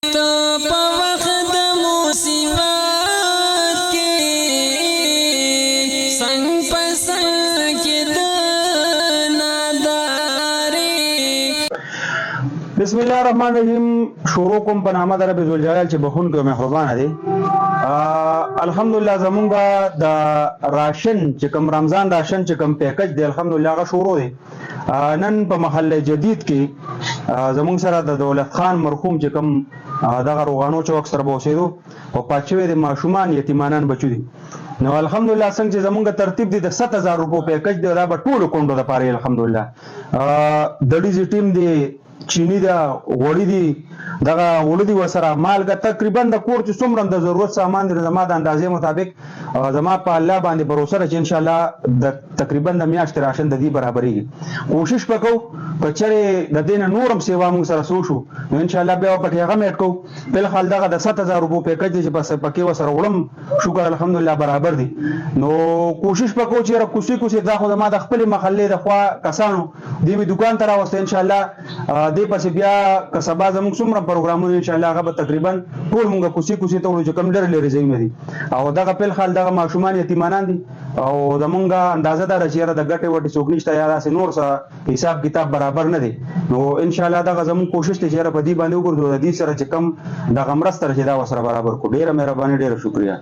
ته په وخت د مصیبت کې څنګ په څنګ کې د نادارې. بسم الله الرحمن الرحیم. شروع کوم په نامه در رب ذوالجلال چې بخون کې مهربان دی. الحمدلله زمونږ د راشن چې کوم رمضان راشن چې کوم پیکج دی الحمدلله هغه شروع دی. نن په محله جدید کې زمونږ سره د دولت خان مرحوم چې کوم دغه روغانو چوک سره به اوسېدو او پاتشوي د ماشومان یتیمانان بچو دي. نو الحمدلله څنګه چې زمونږ ترتیب دی د 7000 روپو پیکج دی دا به ټولو کونډو دپاره الحمدلله. د ډیزي ټیم دی، چینی دا، غوړي دي، دغه غوړي دي ورسره مالګه تقریبا د کور چې څومره د ضرورت سامان دی زما د اندازې مطابق زما په الله باندې باور سره چې ان شاء الله د تقریبا د میاشتې راشن د دې برابرېږي. کوشش وکړو که چېرې د دې نه نورم سیوا موږ سره څه وشو نو ان شاء الله بیا پکې هغه میټ کوو. فلحال دغه د 7000 روپو پیکج دی چې بس پکې ورسره وړم شکر الحمدلله برابر دی. نو کوشش وکړو چې کوسي دا خو زما د خپلې محلې د خوا کسانو دې مې دکان ته راوسته ان شاء الله دې پسې بیا که سبا زموږ څومره پروګرامونه ان شاء الله هغه به تقریبا ټول موږ کوسي ته وړو چې کوم لرې ځایونه دي او دغه فلحال دغه ماشومان یتیمانان دي او زمونږ اندازه دا چې د ګټې وټې څوک نشته یا داسې نور څه حساب کتاب برابر نه دی. نو ان شاء الله دغه زموږ کوشش دی چې په دې باندې وګورو د دې سره چې کم دغه مرسته چې دا ورسره برابر کو. ډېره مهرباني، ډېره شکریا.